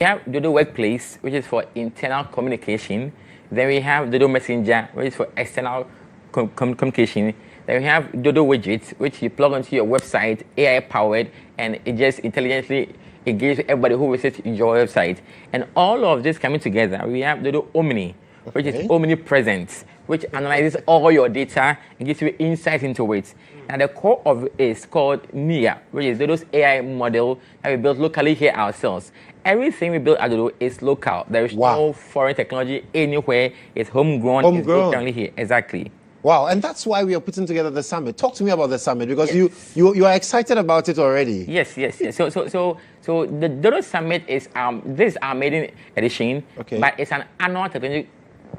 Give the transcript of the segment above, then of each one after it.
have Dodo Workplace, which is for internal communication. Then we have Dodo Messenger, which is for external communication. Then we have Dodo Widgets, which you plug onto your website, AI powered, and it just intelligently engages everybody who visits your website. And all of this coming together, we have Dodo Omni, which is omnipresent, which analyzes all your data and gives you insight into it. And the core of it is called NIA, which is Dodo's AI model that we built locally here ourselves. Everything we build at Dodo is local. There is no foreign technology anywhere. It's homegrown. It's locally here. Exactly. Wow, and that's why we are putting together the summit. Talk to me about the summit, because you are excited about it already. Yes. So the Dodo Summit is this is our maiden edition, but it's an annual technology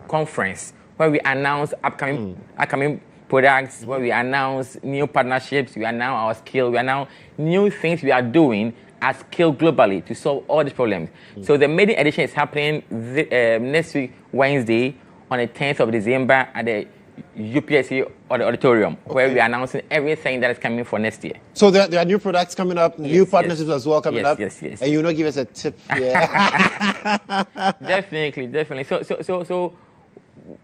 conference where we announce upcoming products, where we announce new partnerships, we announce our skill, we announce new things we are doing at scale globally to solve all these problems. So the maiden edition is happening next week, Wednesday, on the 10th of December at the UPSC auditorium, where we are announcing everything that is coming for next year. So there are new products coming up, new partnerships as well coming up. Yes. And you will give us a tip here. Definitely. So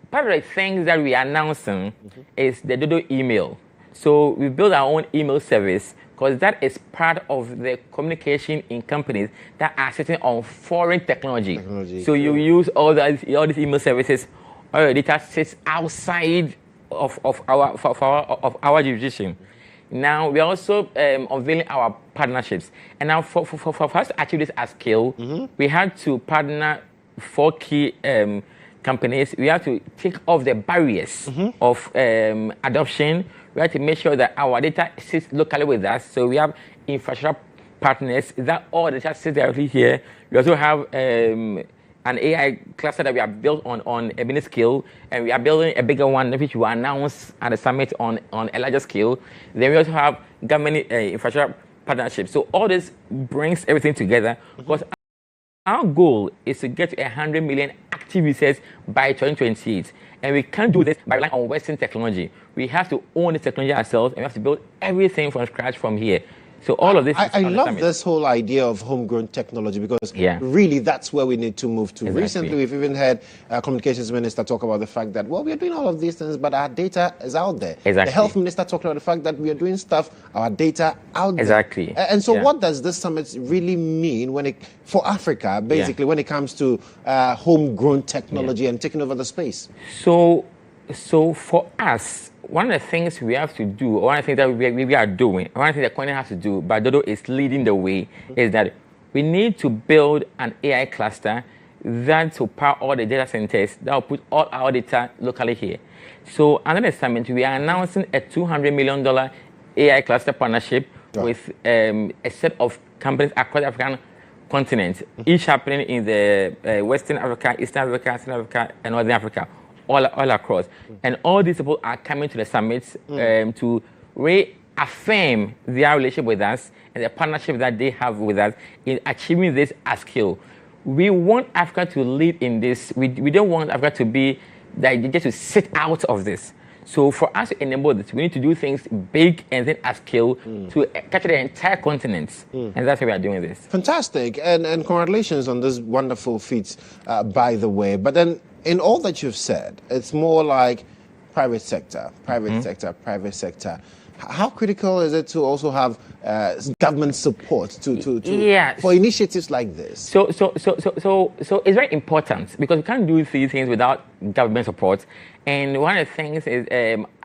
part of the things that we are announcing is the Dodo email. So we built our own email service because that is part of the communication in companies that are sitting on foreign technology. So you use all these email services. All your data sits outside of our jurisdiction. Now we are also unveiling our partnerships. And now for us to achieve this at scale, we had to partner 4 key companies. We have to take off the barriers of adoption. We have to make sure that our data sits locally with us. So we have infrastructure partners that all the data sits directly here. We also have an AI cluster that we have built on a mini scale, and we are building a bigger one, which we will announce at the summit on a larger scale. Then we also have government infrastructure partnerships. So all this brings everything together, because our goal is to get to 100 million active users by 2028. And we can't do this by relying on Western technology. We have to own the technology ourselves, and we have to build everything from scratch from here. So all of this I love this whole idea of homegrown technology, because really that's where we need to move to. Exactly. Recently, we've even had communications minister talk about the fact that, well, we are doing all of these things, but our data is out there. Exactly. The health minister talked about the fact that we are doing stuff, our data out there. Exactly. And so what does this summit really mean for Africa, basically, when it comes to homegrown technology and taking over the space? So for us, one of the things we have to do, one of the things that we are doing, one of the things that GHOne has to do, but Dodo is leading the way, is that we need to build an AI cluster that will power all the data centers, that will put all our data locally here. So under the summit, we are announcing a $200 million AI cluster partnership with a set of companies across the African continent, each happening in the Western Africa, Eastern Africa, Central Africa, and Northern Africa. All across. And all these people are coming to the summits to reaffirm their relationship with us and the partnership that they have with us in achieving this at scale. We want Africa to lead in this. We don't want Africa to be just to sit out of this. So for us to enable this, we need to do things big and then at scale to capture the entire continent. And that's why we are doing this. Fantastic. And congratulations on this wonderful feat, by the way. But then in all that you've said, it's more like private sector. How critical is it to also have government support for initiatives like this? So it's very important, because we can't do these things without government support. And one of the things is,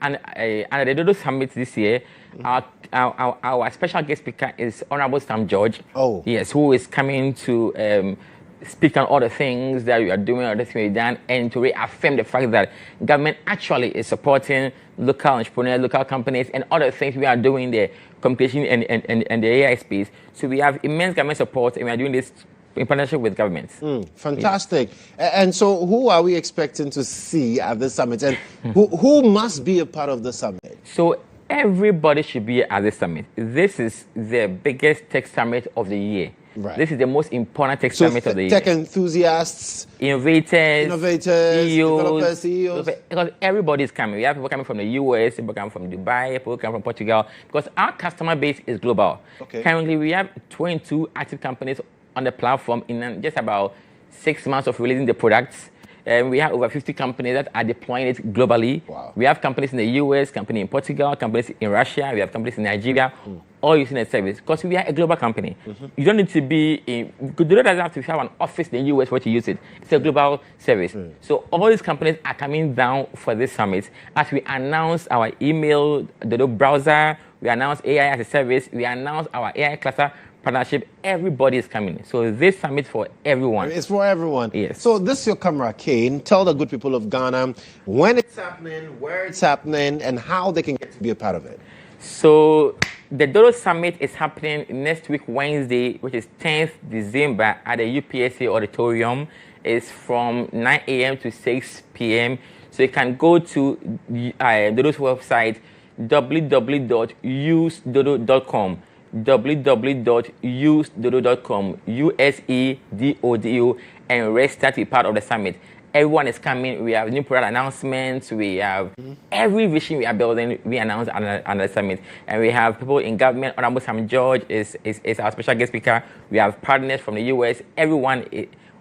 under the Dodo Summit this year, our special guest speaker is Honorable Sam George. Oh. Yes, who is coming to speak on all the things that we are doing, all the things we've done, and to reaffirm the fact that government actually is supporting local entrepreneurs, local companies, and other things we are doing in the communication and the AI space. So we have immense government support, and we are doing this in partnership with governments. Fantastic. And so who are we expecting to see at the summit? And who must be a part of the summit? So everybody should be at this summit. This is the biggest tech summit of the year. Right. This is the most important tech summit of the year. Tech enthusiasts, innovators, developers, CEOs. Because everybody is coming. We have people coming from the US, people coming from Dubai, people coming from Portugal, because our customer base is global. Okay. Currently, we have 22 active companies on the platform in just about 6 months of releasing the products. And we have over 50 companies that are deploying it globally. Wow. We have companies in the US, companies in Portugal, companies in Russia, we have companies in Nigeria, all using the service because we are a global company. You don't need to be in, you don't have to have an office in the US for to use it. It's a global service. So all these companies are coming down for this summit as we announce our email, the browser, we announce AI as a service, we announce our AI cluster partnership. Everybody is coming. So this summit for everyone. It's for everyone. Yes. So this is your camera, Kane. Tell the good people of Ghana when it's happening, where it's happening, and how they can get to be a part of it. So the Dodo Summit is happening next week, Wednesday, which is 10th December at the UPSA Auditorium. It's from 9 a.m. to 6 p.m. So you can go to Dodo's website, www.usedodo.com. www.usedodo.com, USEDODO, and register to be part of the summit. Everyone is coming. We have new product announcements. We have every vision we are building. We announce on the summit, and we have people in government. Honorable Sam George is our special guest speaker. We have partners from the US. Everyone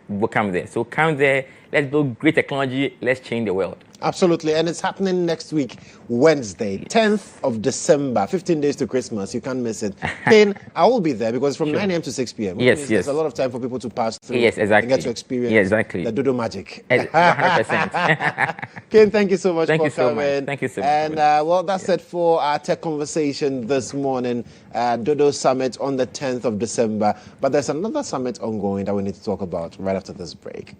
will come there. So come there. Let's build great technology. Let's change the world. Absolutely. And it's happening next week, Wednesday, 10th of December, 15 days to Christmas. You can't miss it. Kane, I will be there because it's from 9 a.m. to 6 p.m. Yes. There's a lot of time for people to pass through Yes, exactly. and get to experience the Dodo magic. 100%. Kane, thank you so much Thank for you so coming. much. Thank you so much. And well, that's it for our tech conversation this morning. Dodo Summit on the 10th of December. But there's another summit ongoing that we need to talk about right after this break.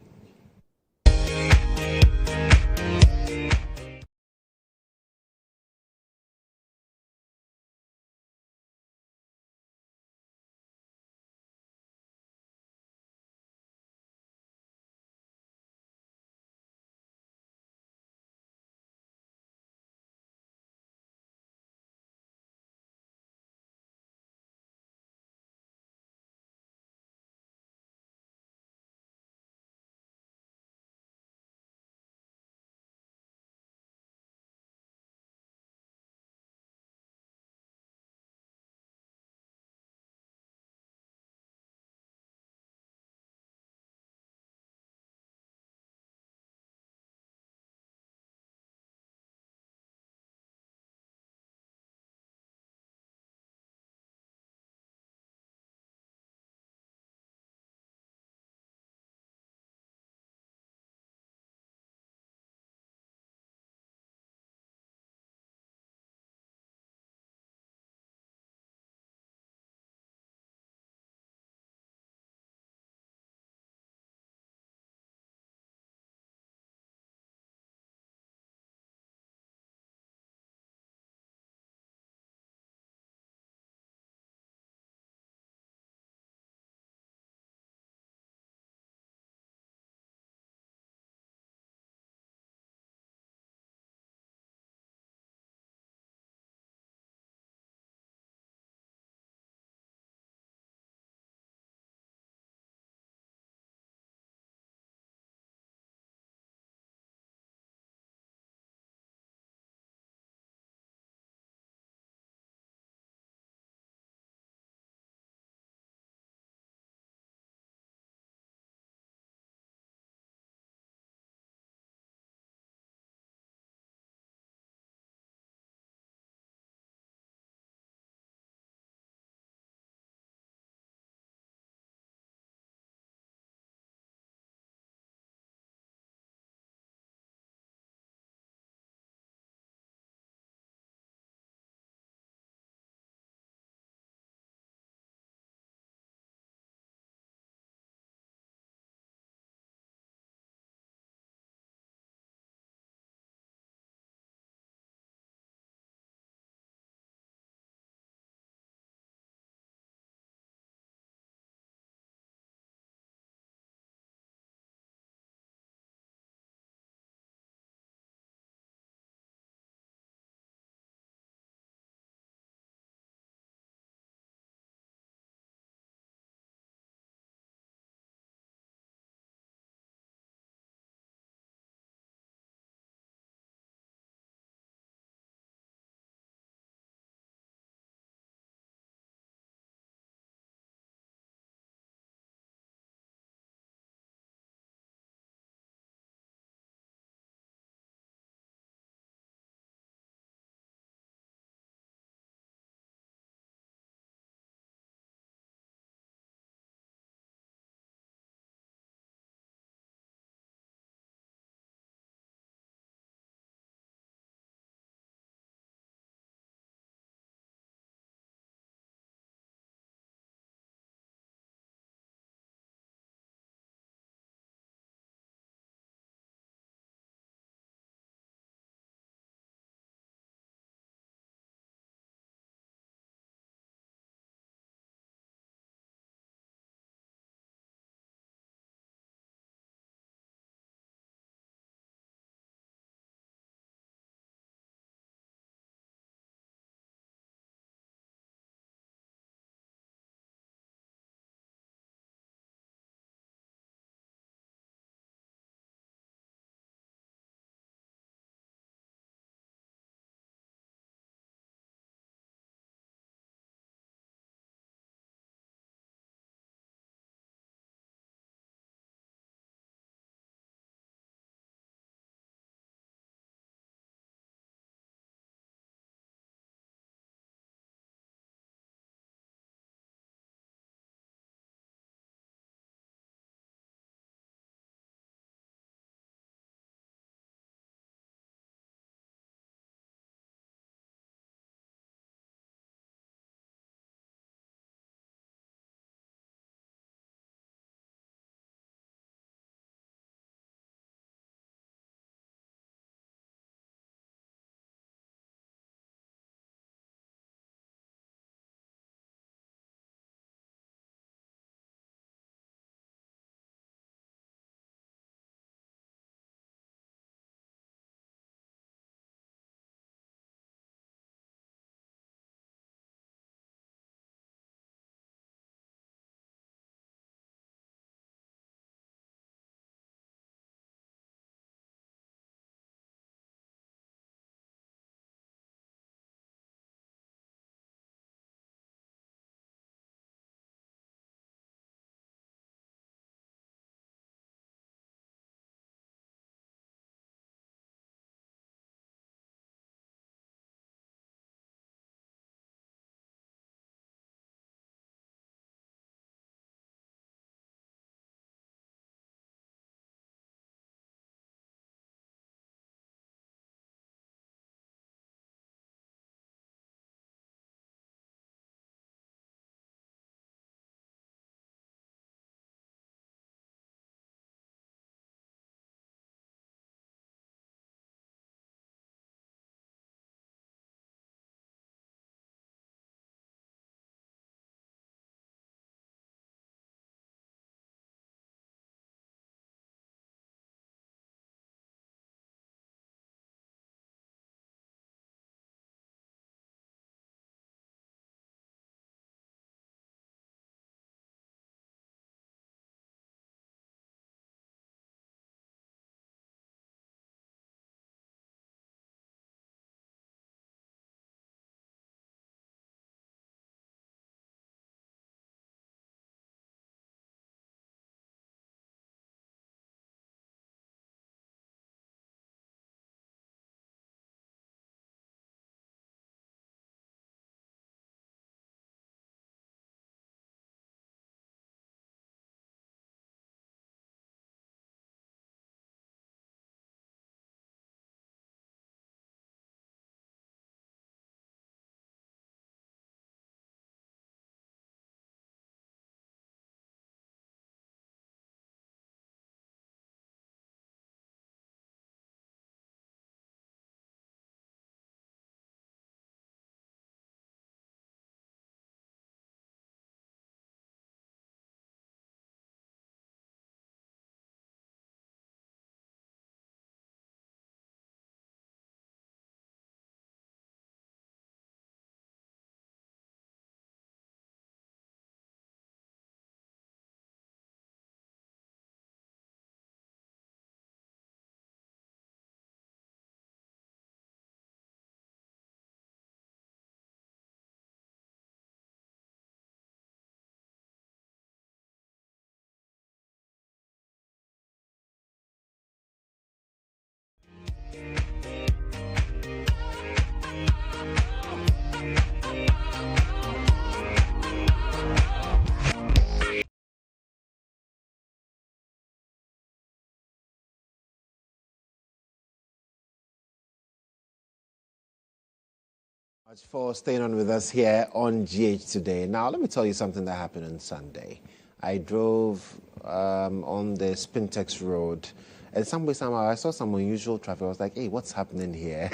Much for staying on with us here on GH Today. Now, let me tell you something that happened on Sunday. I drove on the Spintex Road, and somehow I saw some unusual traffic. I was like, hey, what's happening here?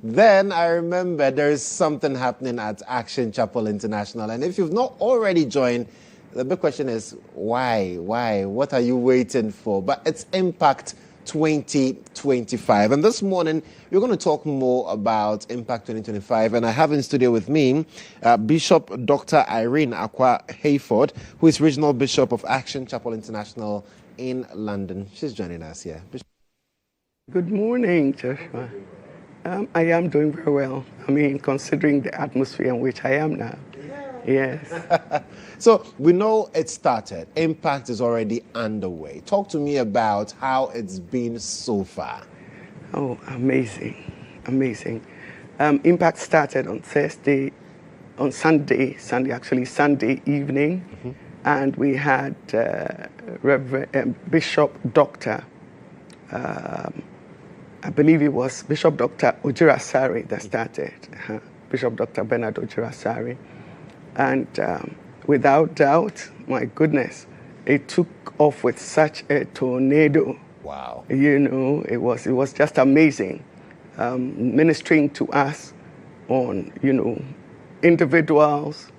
Then I remember there is something happening at Action Chapel International. And if you've not already joined, the big question is, why? What are you waiting for? But it's Impact 2025. And this morning, we're going to talk more about Impact 2025. And I have in studio with me Bishop Dr. Irene Akwa Hayford, who is Regional Bishop of Action Chapel International in London. She's joining us here. Good morning, Joshua. I am doing very well. I mean, considering the atmosphere in which I am now. Yes. So we know it started. Impact is already underway. Talk to me about how it's been so far. Oh, amazing. Impact started on Sunday evening. Mm-hmm. And we had Bishop Dr. I believe it was Bishop Dr. Ojirasari that started. Bishop Dr. Bernard Ojirasari. And without doubt, my goodness, it took off with such a tornado. Wow. You know, it was just amazing. Ministering to us on, individuals,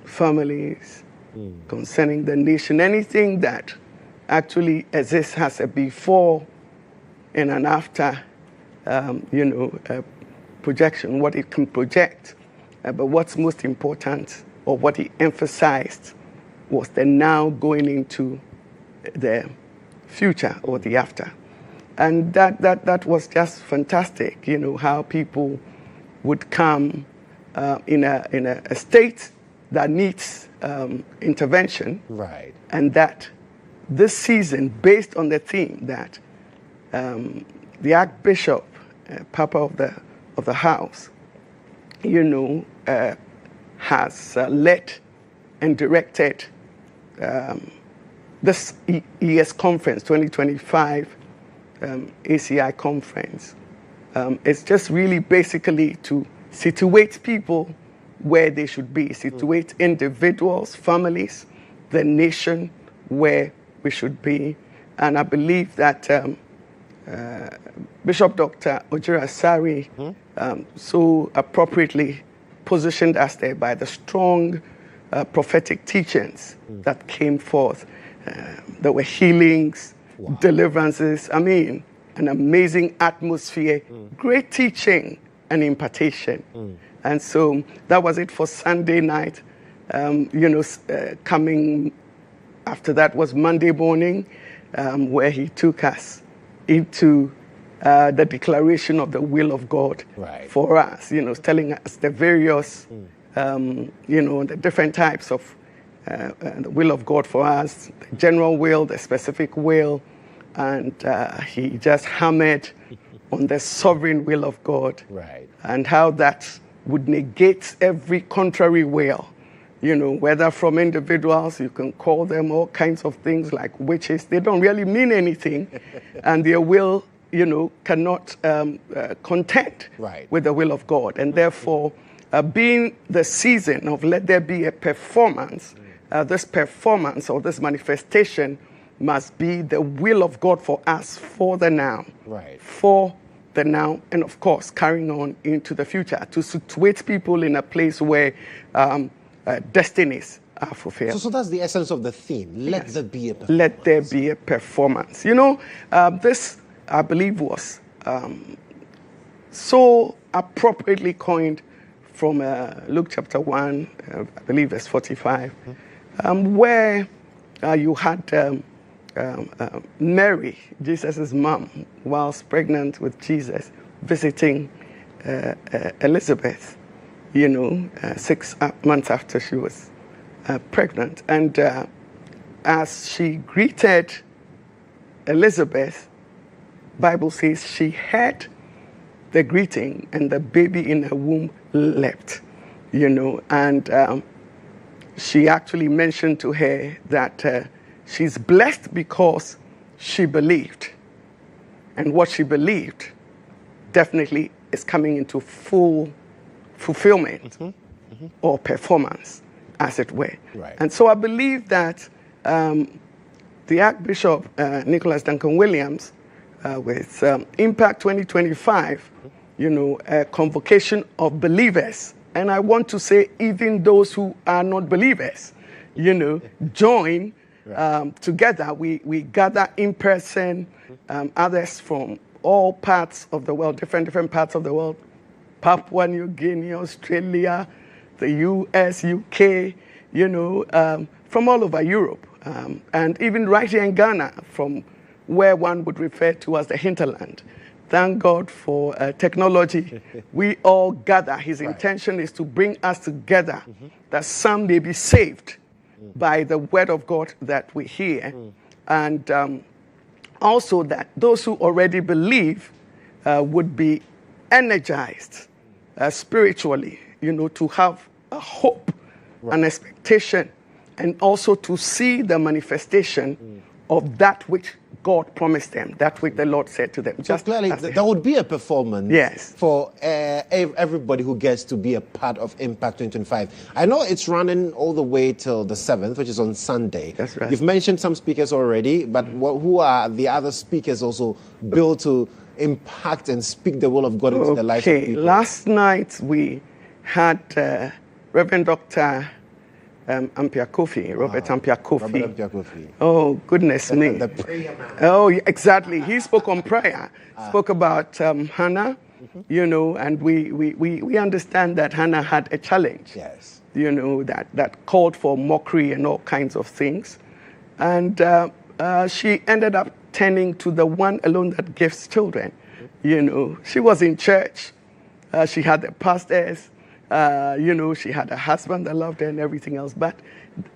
families, concerning the nation, anything that actually exists has a before and an after, projection, what it can project. But what's most important, or what he emphasized, was the now going into the future or the after. And that was just fantastic, how people would come in a state that needs intervention. Right. And that this season, based on the theme that the Archbishop, Papa of the House, has led and directed this ES conference, 2025 ACI conference. It's just really basically to situate people where they should be, situate individuals, families, the nation where we should be. And I believe that Bishop Dr. Ojirasari so appropriately positioned us there by the strong prophetic teachings that came forth. There were healings, deliverances, an amazing atmosphere, great teaching and impartation. And so that was it for Sunday night. Coming after that was Monday morning, where he took us into the declaration of the will of God for us, telling us the various, the different types of the will of God for us, the general will, the specific will, and he just hammered on the sovereign will of God, and how that would negate every contrary will, whether from individuals, you can call them all kinds of things like witches. They don't really mean anything, and their will, cannot contend with the will of God. And therefore, being the season of let there be a performance, this performance or this manifestation must be the will of God for us for the now. For the now, and of course, carrying on into the future to situate people in a place where destinies are fulfilled. So that's the essence of the theme. Let there be a performance. Let there be a performance. This, I believe, was so appropriately coined from Luke chapter 1, I believe verse 45, where you had Mary, Jesus' mom, whilst pregnant with Jesus, visiting Elizabeth, 6 months after she was pregnant. And as she greeted Elizabeth, Bible says she heard the greeting and the baby in her womb leapt, and she actually mentioned to her that she's blessed because she believed. And what she believed definitely is coming into full fulfillment or performance, as it were. Right. And so I believe that the Archbishop Nicholas Duncan Williams, with Impact 2025, a convocation of believers, and I want to say even those who are not believers, join together. We gather in person, others from all parts of the world, different parts of the world, Papua New Guinea, Australia, the US, UK, from all over Europe, and even right here in Ghana, from where one would refer to as the hinterland. Thank God for technology. We all gather. His intention is to bring us together, that some may be saved by the word of God that we hear, and also that those who already believe would be energized spiritually, to have a hope, an expectation, and also to see the manifestation of that which God promised them, that which the Lord said to them. So just clearly, there would be a performance for everybody who gets to be a part of Impact 2025. I know it's running all the way till the 7th, which is on Sunday. That's right. You've mentioned some speakers already, but who are the other speakers also built to impact and speak the will of God into the lives of people? Last night we had Reverend Dr. Ampia Kofi, Robert Ampia Kofi. Oh, goodness me. The prayer man. Oh, yeah, exactly. He spoke on prayer, spoke about Hannah, and we understand that Hannah had a challenge. Yes. That called for mockery and all kinds of things. And she ended up turning to the one alone that gives children. She was in church. She had the pastors. She had a husband that loved her and everything else. But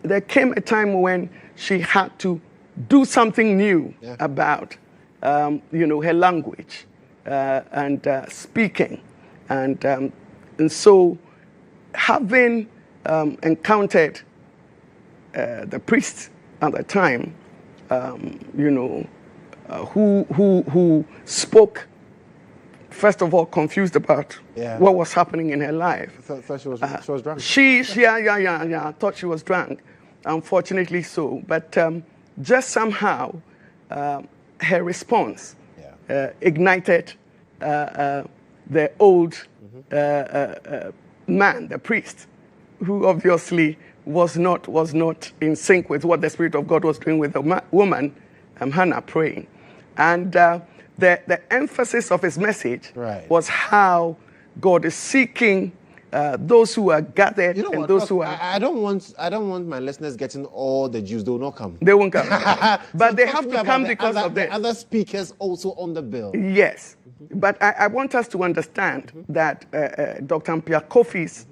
there came a time when she had to do something new about, her language and speaking. And so having encountered the priest at the time, who spoke, first of all, confused about what was happening in her life. So she was drunk? She thought she was drunk, unfortunately so. But just somehow, her response ignited the old man, the priest, who obviously was not in sync with what the Spirit of God was doing with the woman, Hannah, praying. And the emphasis of his message was how God is seeking those who are gathered and those who are. I don't want my listeners getting all the Jews. They will not come. They won't come, but they have to come because of the other speakers also on the bill. Yes, but I want us to understand that Dr. Ampia Kofi's,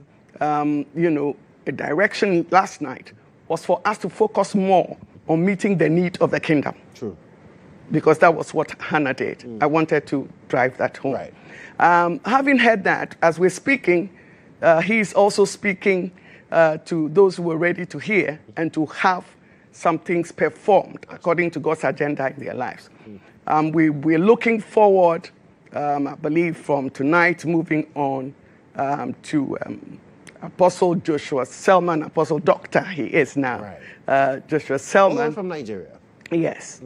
direction last night was for us to focus more on meeting the need of the kingdom. True. Because that was what Hannah did. I wanted to drive that home. Right. Having heard that, as we're speaking, he's also speaking to those who are ready to hear and to have some things performed according to God's agenda in their lives. We're looking forward, I believe, from tonight moving on to Apostle Joshua Selman, Apostle Doctor he is now. Right. Joshua Selman. From Nigeria. Yes.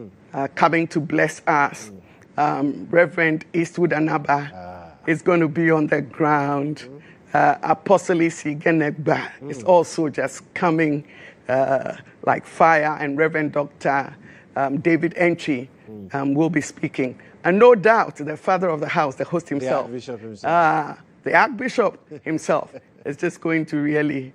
Coming to bless us. Reverend Eastwood Anaba is going to be on the ground. Apostle Isigenegba is also just coming like fire, and Reverend Dr. David Entry will be speaking. And no doubt the father of the house, the host himself, the Archbishop himself is just going to really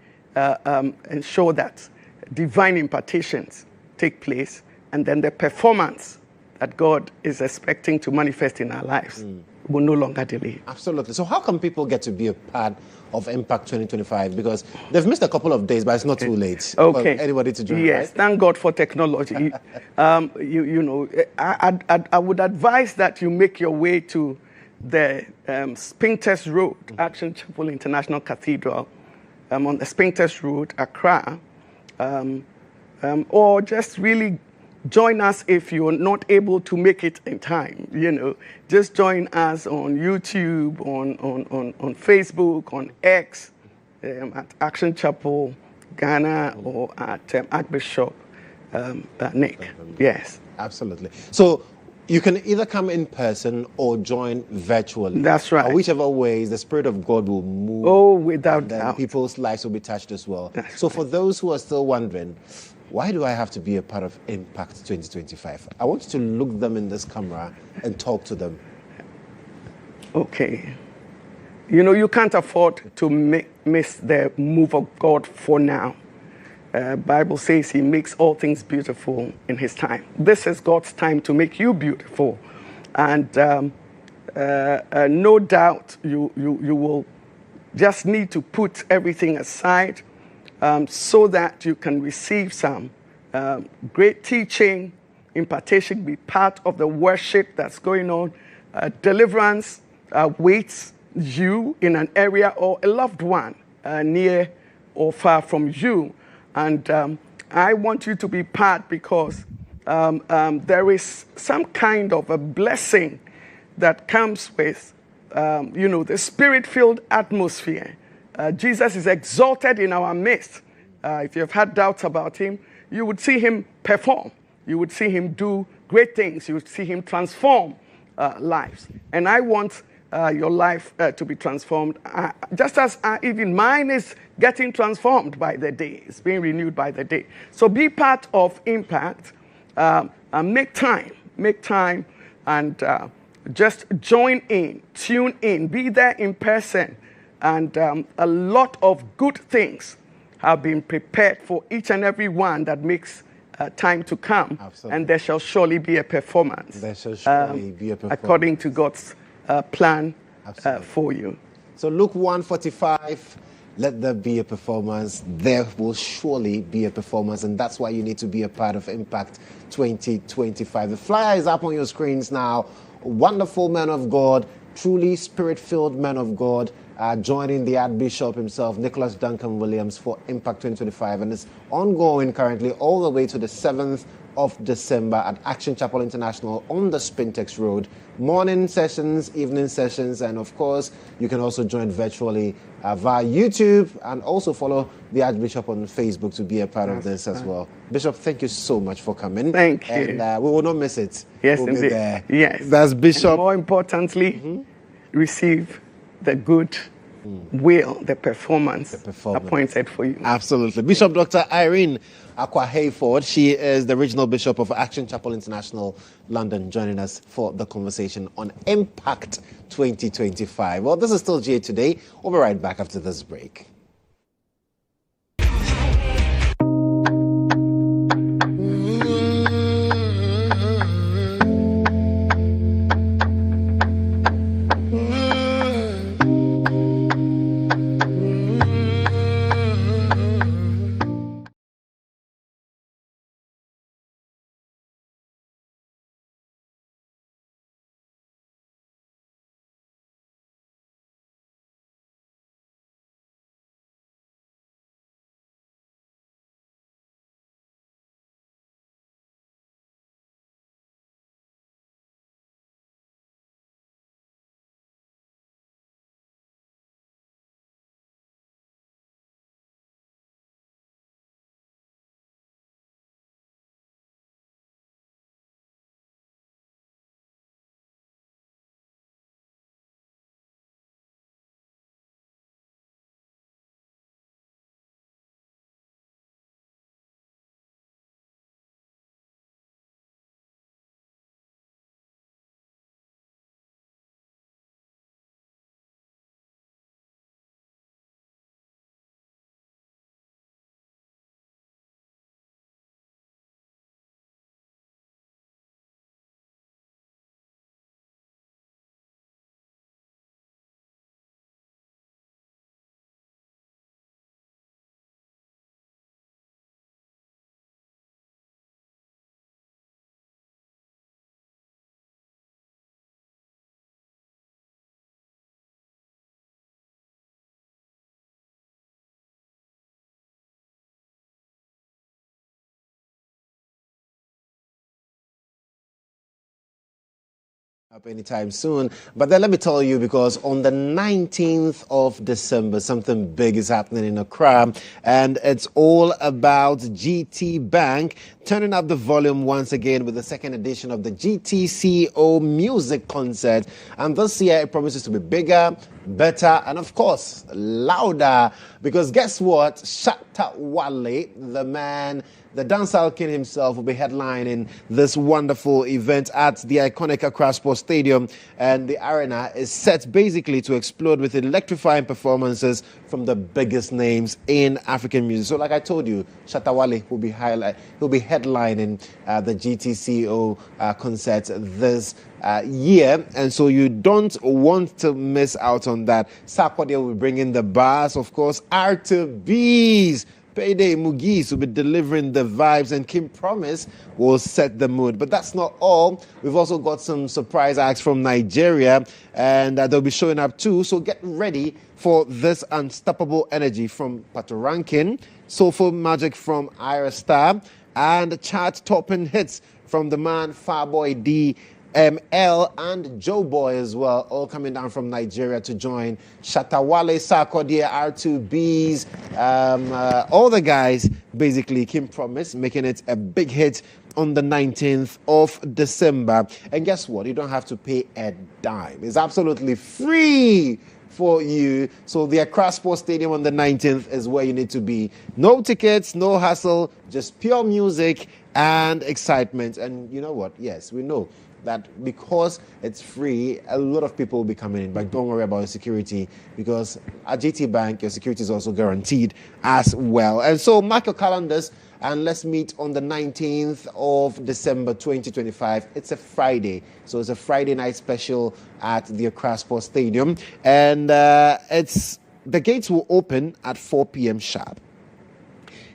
ensure that divine impartations take place, and then the performance that God is expecting to manifest in our lives will no longer delay. Absolutely. So how can people get to be a part of Impact 2025? Because they've missed a couple of days, but it's not too late for anybody to join. Yes, thank God for technology. I would advise that you make your way to the Spintex Road, Action Chapel International Cathedral, on the Spintex Road, Accra, or just really join us if you're not able to make it in time. Just join us on YouTube, on Facebook, on X, at Action Chapel Ghana, or at Archbishop Nick. Yes. Absolutely. So you can either come in person or join virtually. That's right. Or whichever ways, the Spirit of God will move. Oh, without doubt. People's lives will be touched as well. That's so right. for those who are still wondering, why do I have to be a part of Impact 2025? I want you to look them in this camera and talk to them. Okay. You can't afford to miss the move of God for now. Bible says he makes all things beautiful in his time. This is God's time to make you beautiful. And no doubt you will just need to put everything aside so that you can receive some great teaching, impartation, be part of the worship that's going on. Deliverance waits you in an area, or a loved one near or far from you. And I want you to be part, because there is some kind of a blessing that comes with, the spirit-filled atmosphere. Jesus is exalted in our midst. If you've had doubts about him, you would see him perform. You would see him do great things. You would see him transform lives. And I want your life to be transformed, just as even mine is getting transformed by the day. It's being renewed by the day. So be part of Impact. And make time, and just join in, tune in, be there in person. And a lot of good things have been prepared for each and every one that makes time to come. Absolutely. And there shall surely be a performance. There shall surely be a performance. According to God's plan for you. So Luke 1:45, let there be a performance. There will surely be a performance, and that's why you need to be a part of Impact 2025. The flyer is up on your screens now. Wonderful man of God, truly spirit-filled man of God, joining the Archbishop himself, Nicholas Duncan Williams, for Impact 2025, and it's ongoing currently all the way to the 7th of December at Action Chapel International on the Spintex Road. Morning sessions, evening sessions, and of course, you can also join virtually via YouTube, and also follow the Archbishop on Facebook to be a part of this as well. Bishop, thank you so much for coming. Thank you. And we will not miss it. Yes, we'll indeed. be there. Yes. That's Bishop. And more importantly, receive the good will, the performance appointed for you. Absolutely. Bishop Dr. Irene Akwa Hayford, she is the regional bishop of Action Chapel International, London, joining us for the conversation on Impact 2025. Well, this is still GA Today. We'll be right back after this break. Up anytime soon. But then let me tell you, because on the 19th of December, something big is happening in Accra, and it's all about GT Bank turning up the volume once again with the second edition of the GTCO music concert. And this year it promises to be bigger, better, and of course, louder. Because guess what? Shatta Wale, the man, the dancehall king himself, will be headlining this wonderful event at the iconic Accra Sports Stadium, and the arena is set basically to explode with electrifying performances from the biggest names in African music. So, like I told you, Shatta Wale will be headlining the GTCO concert this year, and so you don't want to miss out on that. Kodjo will be bringing the bars, of course. R2Bs. Payday Mugis will be delivering the vibes, and Kim Promise will set the mood. But that's not all. We've also got some surprise acts from Nigeria, and they'll be showing up too. So get ready for this unstoppable energy from Patorankin, soulful magic from Ira Star, and chart-topping hits from the man Farboy D, ML, and Joe Boy as well, all coming down from Nigeria to join Shatta Wale, Kodjo, R2Bs, all the guys, basically. Kim Promise making it a big hit on the 19th of December. And guess what? You don't have to pay a dime. It's absolutely free for you. So the Accra Sports Stadium on the 19th is where you need to be. No tickets, no hassle, just pure music and excitement. And you know what? Yes, we know that because it's free, a lot of people will be coming in. But don't worry about your security, because at GT Bank, your security is also guaranteed as well. And so mark your calendars, and let's meet on the 19th of December 2025. It's a Friday, so it's a Friday night special at the Accra Sports Stadium. And the gates will open at 4 p.m. sharp.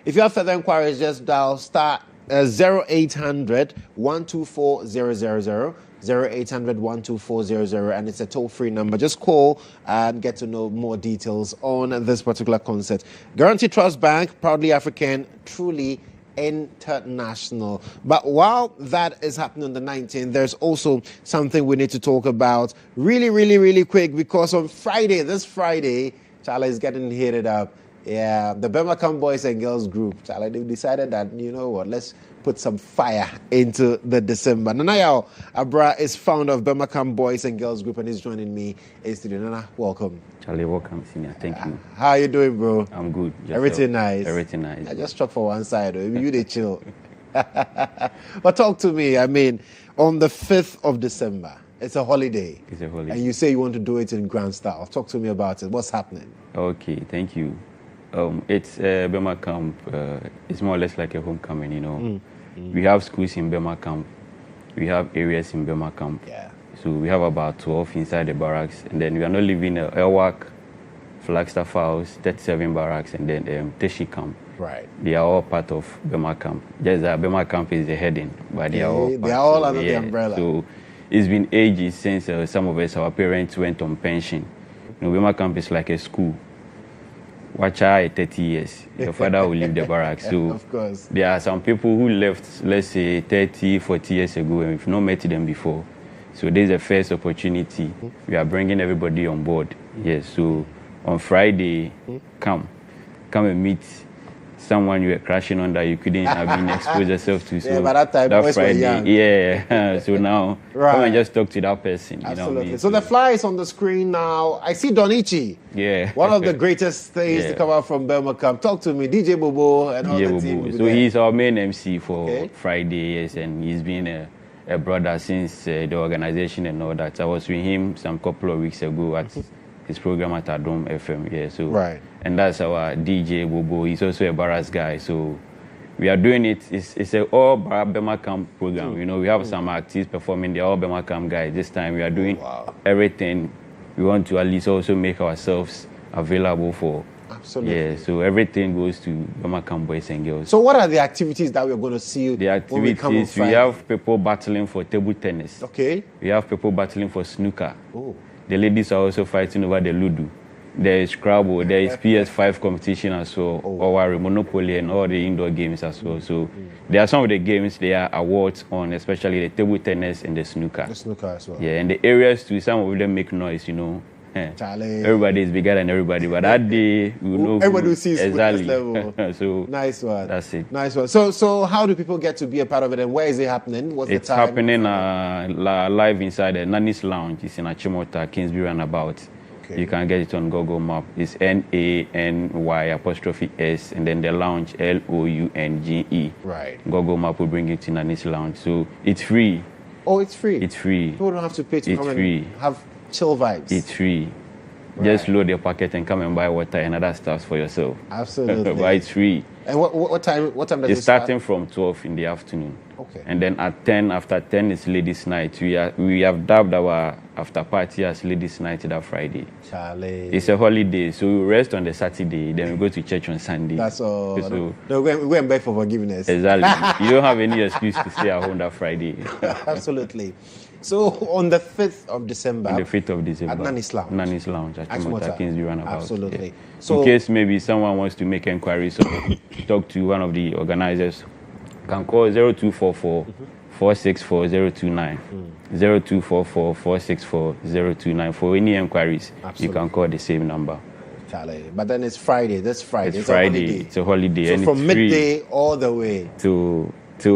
If you have further inquiries, just dial star 0800 124 000, 0800 124 000, and it's a toll-free number. Just call and get to know more details on this particular concert. Guarantee Trust Bank, proudly African, truly international. But while that is happening on the 19th, there's also something we need to talk about really quick, because on Friday, this Friday, Charlie is getting heated up. Yeah, the Bemakam Boys and Girls group, Charlie, they've decided that, you know what, let's put some fire into the December. Nana Abra is founder of Bemakam Boys and Girls group, and he's joining me in studio. Nana, welcome. Charlie, welcome, senior. Thank you. How are you doing, bro? I'm good. Everything nice? Everything nice. I just struck for one side, though. You they chill. But talk to me. I mean, on the 5th of December, it's a holiday. It's a holiday. And you say you want to do it in grand style. Talk to me about it. What's happening? Okay, thank you. It's Bema Camp. It's more or less like a homecoming, you know. We have schools in Bema Camp. We have areas in Bema Camp. Yeah. So we have about 12 inside the barracks. And then we are not living in Elwak, Flagstaff House, 37 barracks, and then Teshi Camp. Right. They are all part of Bema Camp. Just that Bema Camp is the heading, but they are all under the umbrella. So it's been ages since some of us, our parents, went on pension. You know, Bema Camp is like a school. Watch out, 30 years. Your father will leave the barracks. So of course. There are some people who left, let's say, 30, 40 years ago, and we've not met them before. So this is the first opportunity. We are bringing everybody on board. Yes, so on Friday, come and meet someone you were crashing on that you couldn't have been exposed yourself to. So yeah, by that time, boys Friday, were young. Yeah. So now, come and just talk to that person. Absolutely. You know what I mean? So the flyer is on the screen now. I see Donichi. Yeah. One of the greatest things to come out from Bema Camp. Talk to me, DJ Bobo and all the team. So he's our main MC for Friday, yes, and he's been a brother since the organization and all that. I was with him some couple of weeks ago at his program at Adom FM. Yeah, so right. And that's our DJ Bobo. He's also a Barras guy. So we are doing it. It's an all Bema Camp program. You know, we have some artists performing. They're all Bema Camp guys. This time we are doing everything. We want to at least also make ourselves available for. Absolutely. Yeah, so everything goes to Bema Camp Boys and Girls. So what are the activities that we're going to see? The activities, we have people battling for table tennis. Okay. We have people battling for snooker. Oh. The ladies are also fighting over the ludo. there is Scrabble, there is PS5 competition as well, or Monopoly and all the indoor games as well. So there are some of the games, there are awards on, especially the table tennis and the snooker. The snooker as well. Yeah, and the areas too, some of them make noise, you know. Everybody is bigger than everybody, but that day we know everybody will see exactly. Level. So nice one. That's it. Nice one. So how do people get to be a part of it, and where is it happening? What's it's the time? Happening live inside the Nanny's Lounge. It's in Achimota, Kingsbury Roundabout. Okay. You can get it on Google Map. It's NANY''S and then the lounge LOUNGE. Right. Google Map will bring you to Nanny's Lounge. So it's free. Oh, it's free. It's free. People don't have to pay to come free. and have chill vibes. It's free. Right. Just load your pocket and come and buy water and other stuff for yourself. Absolutely. But it's free. And what time does it start? It's starting from 12 in the afternoon. Okay. And then at 10, after 10 is ladies' night. We have dubbed our after party as ladies' night that Friday. Charlie. It's a holiday, so we rest on the Saturday, then we go to church on Sunday. That's all. So, no, we went back for forgiveness. Exactly. You don't have any excuse to stay at home that Friday. Absolutely. So on the 5th of December. On the 5th of December. At Nanny's Lounge. Nanny's Lounge at Kingsbury Roundabout. Absolutely. Yeah. So, in case maybe someone wants to make inquiries or talk to one of the organizers, can call 0244 464 029. 0244 464 029. For any inquiries, you can call the same number. Charlie. But then it's Friday. This Friday. It's Friday. It's a holiday. So and from it's midday all the way to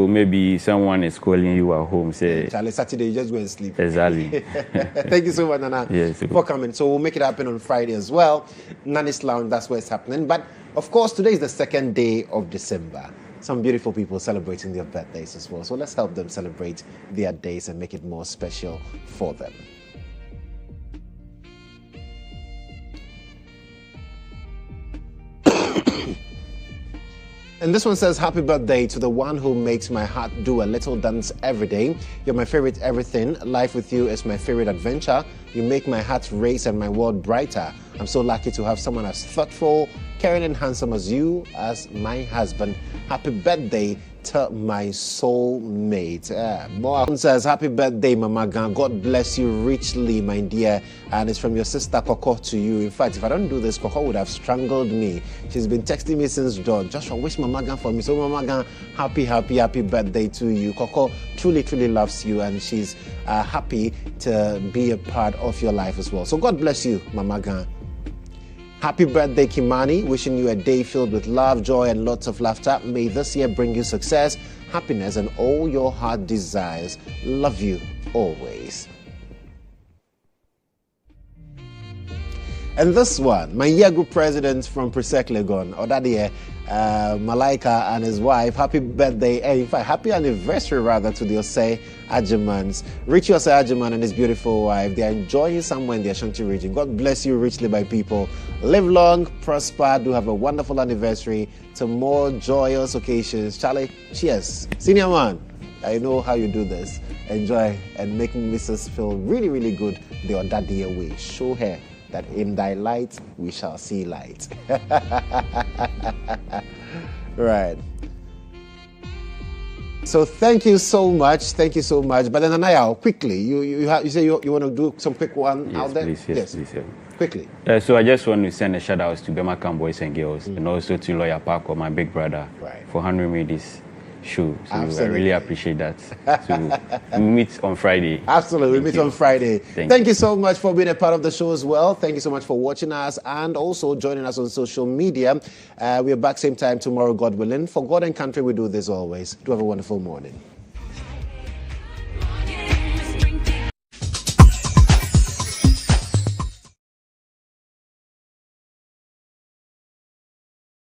maybe someone is calling you at home. Say, Charlie, Saturday, you just go and sleep. Exactly. Thank you so much, Nana, for coming. So we'll make it happen on Friday as well. Nanny's Lounge, that's where it's happening. But of course, today is the 2nd day of December. Some beautiful people celebrating their birthdays as well. So let's help them celebrate their days and make it more special for them. And this one says, happy birthday to the one who makes my heart do a little dance every day. You're my favorite everything. Life with you is my favorite adventure. You make my heart race and my world brighter. I'm so lucky to have someone as thoughtful, caring and handsome as you as my husband. Happy birthday to my soulmate. More says, happy birthday, Mama Gan. God bless you richly, my dear. And it's from your sister Kodjo to you. In fact, if I don't do this, Kodjo would have strangled me. She's been texting me since dawn. Joshua, wish Mama Gan for me. So Mama Gan, happy birthday to you. Kodjo truly loves you, and she's happy to be a part of your life as well. So God bless you, Mama Gan. Happy birthday, Kimani. Wishing you a day filled with love, joy, and lots of laughter. May this year bring you success, happiness, and all your heart desires. Love you always. And this one, my year group president from Presec Legon, Odadie, Malaika and his wife, happy birthday, and in fact, happy anniversary rather to the Osei Ajimans. Richie Osei Ajiman and his beautiful wife, they are enjoying somewhere in the Ashanti region. God bless you richly, my people. Live long, prosper, do have a wonderful anniversary to more joyous occasions. Charlie, cheers. Senior man, I know how you do this. Enjoy and make Mrs. feel really good the Odadie way. Show her that in thy light we shall see light. Right. So thank you so much. But then Anaya, quickly, you say you want to do some quick one out there? Please, yes, please. Quickly. So I just want to send a shout out to Bemacam boys and girls, and also to Lawyer Parker, my big brother, for handling me this show. So I really appreciate that. So we meet on Friday. Absolutely, we meet on Friday. Thank you so much for being a part of the show as well. Thank you so much for watching us and also joining us on social media. We are back same time tomorrow, God willing. For God and country, we do this always. Do have a wonderful morning.